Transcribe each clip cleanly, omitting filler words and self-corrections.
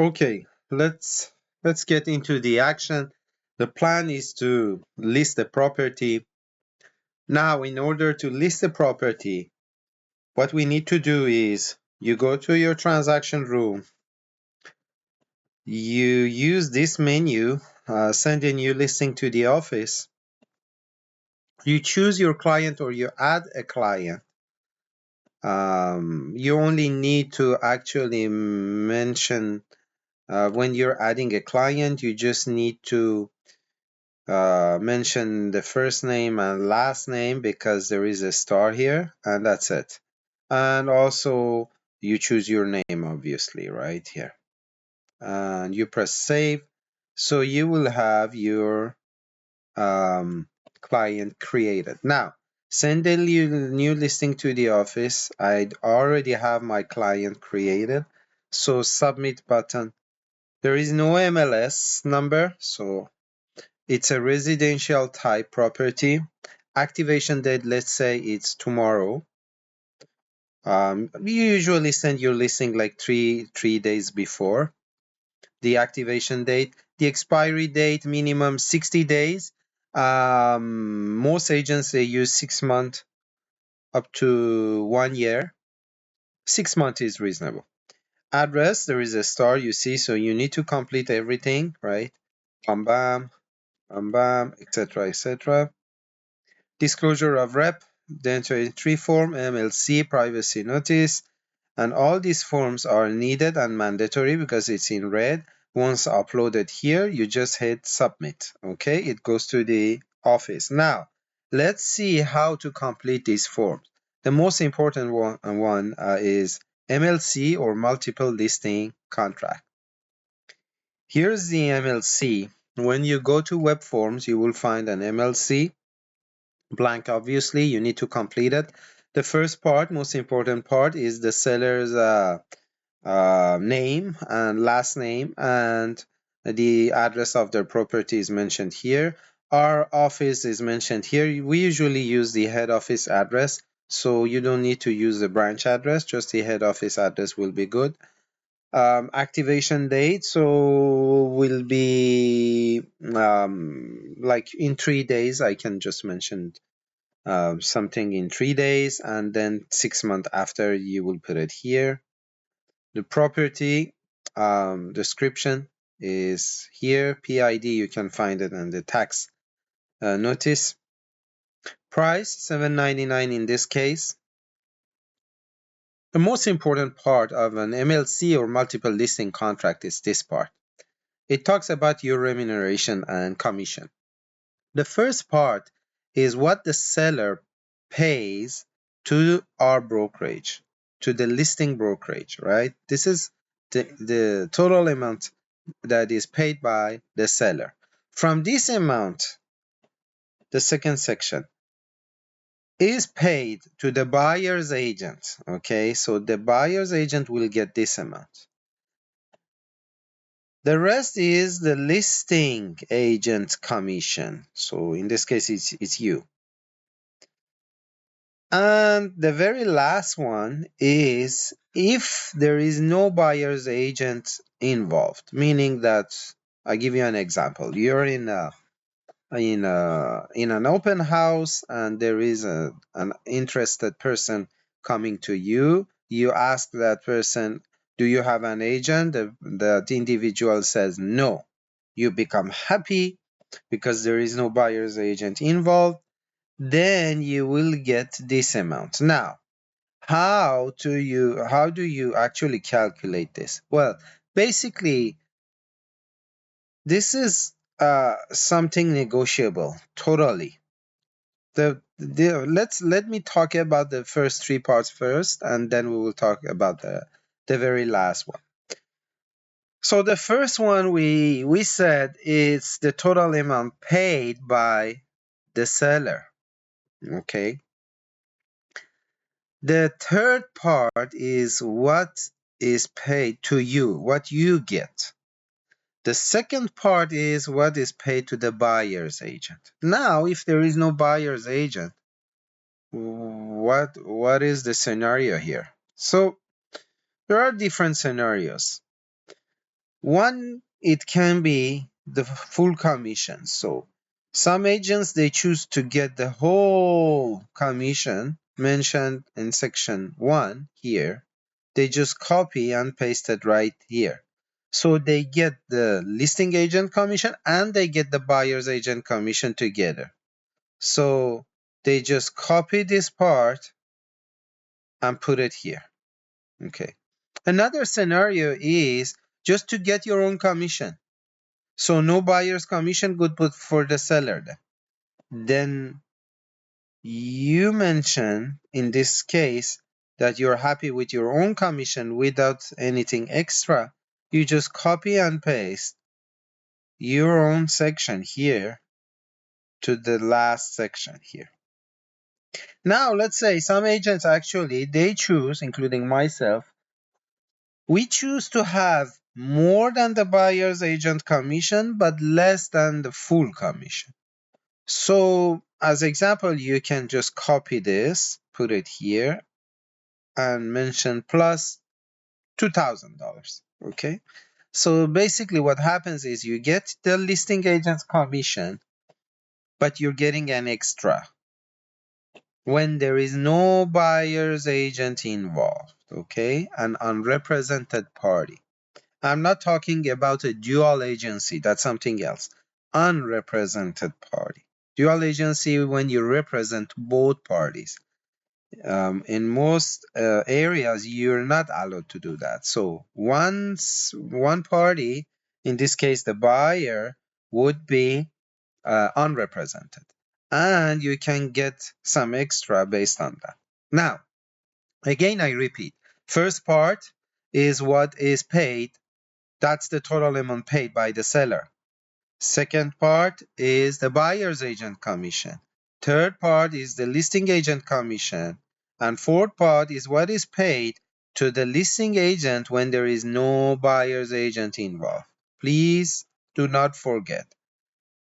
Okay, let's get into the action. The plan is to list the property. Now, in order to list the property, what we need to do is you go to your transaction room, you use this menu, send a new listing to the office. You choose your client or you add a client. You only need to actually mention when you're adding a client, you just need to mention the first name and last name because there is a star here, and that's it. And also you choose your name, obviously, right here, and you press save. So you will have your client created. Now send a new listing to the office. I already have my client created, so submit button. There is no MLS number, so it's a residential type property. Activation date, let's say it's tomorrow. You usually send your listing like three days before the activation date. The expiry date, minimum 60 days. Most agents, they use 6 months up to 1 year. 6 months is reasonable. Address, there is a star, you see, so you need to complete everything, right? Bam, bam, bam, bam, etc., etc. Disclosure of rep, data entry form, MLC, privacy notice, and all these forms are needed and mandatory because it's in red. Once uploaded here, you just hit submit. Okay, it goes to the office. Now, let's see how to complete these forms. The most important one is MLC or multiple listing contract. Here's the MLC. When you go to web forms, you will find an MLC. Blank, obviously, you need to complete it. The first part, most important part, is the seller's name and last name, and the address of their property is mentioned here. Our office is mentioned here. We usually use the head office address, so you don't need to use the branch address, just the head office address will be good. Activation date, so will be like in 3 days. I can just mention something in 3 days, and then 6 months after you will put it here. The property description is here. PID, you can find it in the tax notice. Price $7.99 in this case. The most important part of an MLC or multiple listing contract is this part. It talks about your remuneration and commission. The first part is what the seller pays to our brokerage, to the listing brokerage, right? This is the total amount that is paid by the seller. From this amount, the second section is paid to the buyer's agent. Okay, so the buyer's agent will get this amount. The rest is the listing agent commission. So in this case, it's you. And the very last one is if there is no buyer's agent involved, meaning that I give you an example. You're in an open house and there is an interested person coming to you. You ask that person, do you have an agent? The individual says no. You become happy because there is no buyer's agent involved. Then you will get this amount. Now, how do you actually calculate this? Well, basically, this is something negotiable, totally. Let me talk about the first three parts first, and then we will talk about the very last one. So the first one we said is the total amount paid by the seller. Okay. The third part is what is paid to you, what you get. The second part is what is paid to the buyer's agent. Now, if there is no buyer's agent, what is the scenario here? So there are different scenarios. One, it can be the full commission. So some agents, they choose to get the whole commission mentioned in section 1 here. They just copy and paste it right here. So they get the listing agent commission and they get the buyer's agent commission together. So they just copy this part and put it here. Okay. Another scenario is just to get your own commission. So no buyer's commission good put for the seller. Then you mention in this case that you're happy with your own commission without anything extra. You just copy and paste your own section here to the last section here. Now let's say some agents actually they choose, including myself, we choose to have more than the buyer's agent commission but less than the full commission. So as example, you can just copy this, put it here, and mention plus $2,000. Okay. So basically what happens is you get the listing agent's commission, but you're getting an extra when there is no buyer's agent involved. Okay. An unrepresented party. I'm not talking about a dual agency. That's something else. Unrepresented party. Dual agency when you represent both parties. In most areas, you're not allowed to do that. So once one party, in this case the buyer, would be unrepresented. And you can get some extra based on that. Now, again, I repeat, first part is what is paid. That's the total amount paid by the seller. Second part is the buyer's agent commission. Third part is the listing agent commission. And fourth part is what is paid to the listing agent when there is no buyer's agent involved. Please do not forget.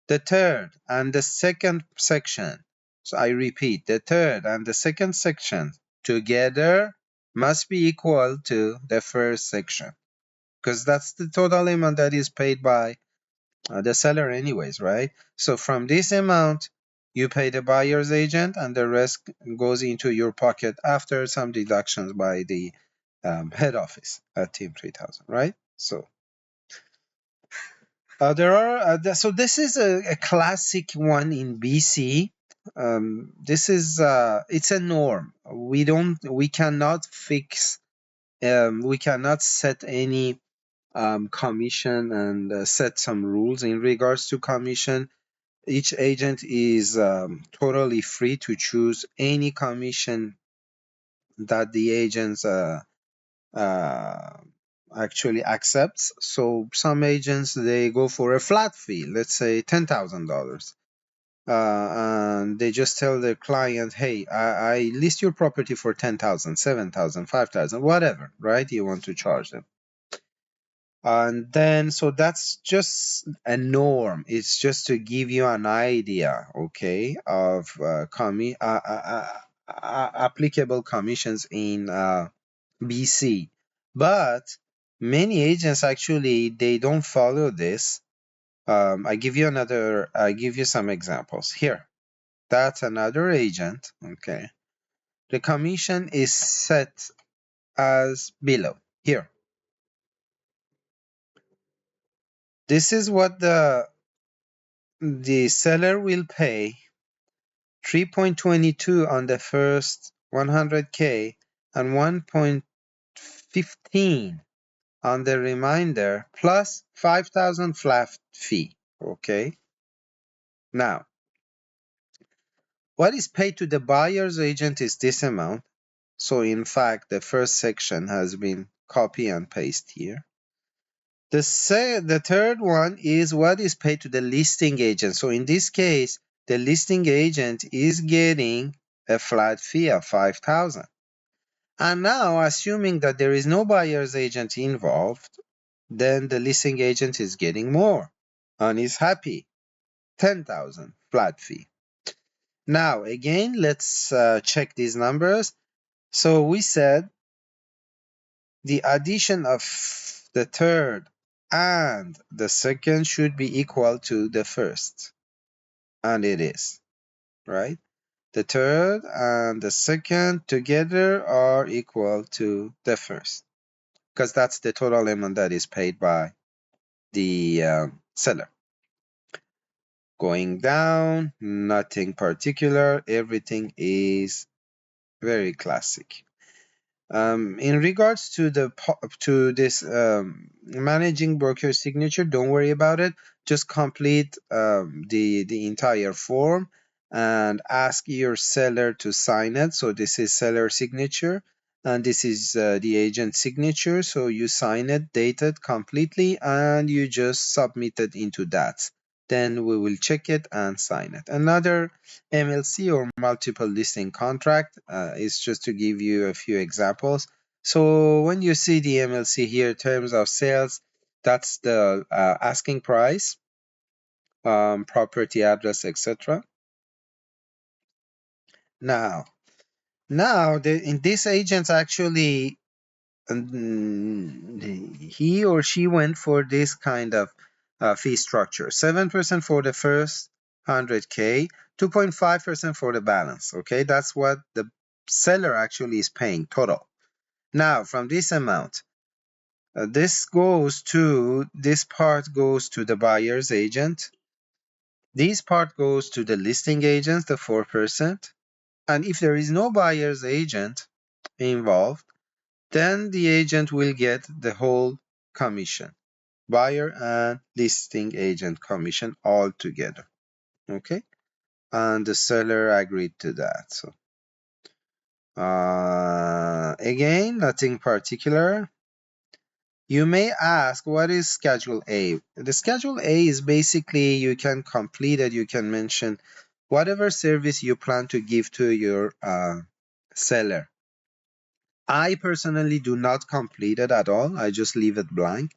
The third and the second section, so I repeat, the third and the second section together must be equal to the first section, because that's the total amount that is paid by the seller anyways, right? So from this amount, you pay the buyer's agent and the rest goes into your pocket after some deductions by the head office at Team 3000, right? So so this is a classic one in BC. This is it's a norm. We cannot fix, we cannot set any commission and set some rules in regards to commission. Each agent is totally free to choose any commission that the agents uh, actually accepts. So some agents they go for a flat fee, let's say $10,000, and they just tell their client, "Hey, I list your property for 10,000, 7,000, 5,000, whatever, right? You want to charge them." And then, so that's just a norm. It's just to give you an idea, okay, of applicable commissions in BC. But many agents actually they don't follow this. I give you some examples here. That's another agent, okay. The commission is set as below. Here, this is what the seller will pay 3.22 on the first 100K and 1.15 on the remainder plus 5,000 flat fee. Okay. Now, what is paid to the buyer's agent is this amount. So in fact, the first section has been copy and paste here. The third one is what is paid to the listing agent. So in this case, the listing agent is getting a flat fee of 5,000. And now, assuming that there is no buyer's agent involved, then the listing agent is getting more and is happy. 10,000 flat fee. Now, again, let's check these numbers. So we said the addition of the third and the second should be equal to the first, and it is, right? The third and the second together are equal to the first, because that's the total amount that is paid by the seller. Going down, nothing particular, everything is very classic. In regards to this managing broker signature, don't worry about it. Just complete the entire form and ask your seller to sign it. So this is seller signature, and this is the agent signature. So you sign it, date it completely, and you just submit it into that. Then we will check it and sign it. Another MLC or multiple listing contract is just to give you a few examples. So when you see the MLC here, terms of sales, that's the asking price, property address, etc. Now, in this agent actually, he or she went for this kind of fee structure: 7% for the first 100K, 2.5% for the balance. Okay, that's what the seller actually is paying total. Now, from this amount, this part goes to the buyer's agent. This part goes to the listing agent, the 4%. And if there is no buyer's agent involved, then the agent will get the whole commission, buyer and listing agent commission all together. Okay, and the seller agreed to that. So again, nothing particular. You may ask, what is Schedule A? The Schedule A is basically, you can complete it, you can mention whatever service you plan to give to your seller. I personally do not complete it at all. I just leave it blank.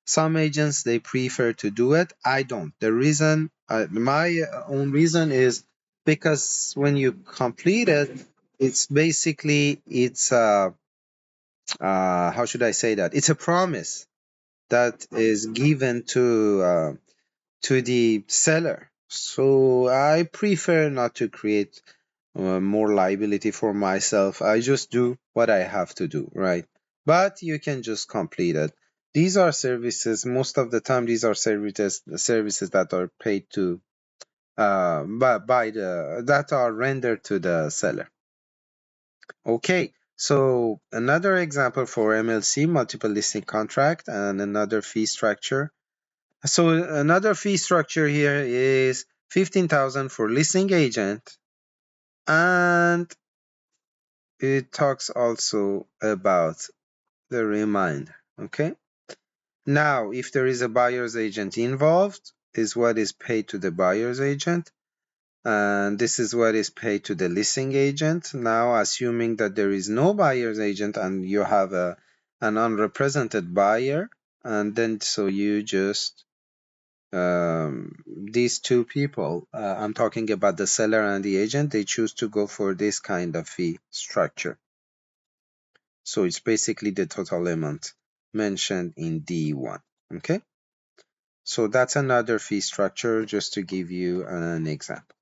Some agents, they prefer to do it. I don't. The reason, my own reason is because when you complete it, it's basically, how should I say that? It's a promise that is given to the seller. So I prefer not to create more liability for myself. I just do what I have to do, right? But you can just complete it. These are services. Most of the time, these are services that are paid to by the that are rendered to the seller. Okay. So another example for MLC, multiple listing contract, and another fee structure. So another fee structure here is 15,000 for listing agent, and it talks also about the remainder. Okay. Now, if there is a buyer's agent involved, is what is paid to the buyer's agent, and this is what is paid to the listing agent. Now, assuming that there is no buyer's agent and you have an unrepresented buyer, and then so you just these two people, I'm talking about the seller and the agent, they choose to go for this kind of fee structure. So it's basically the total amount mentioned in D1. Okay, so that's another fee structure, just to give you an example.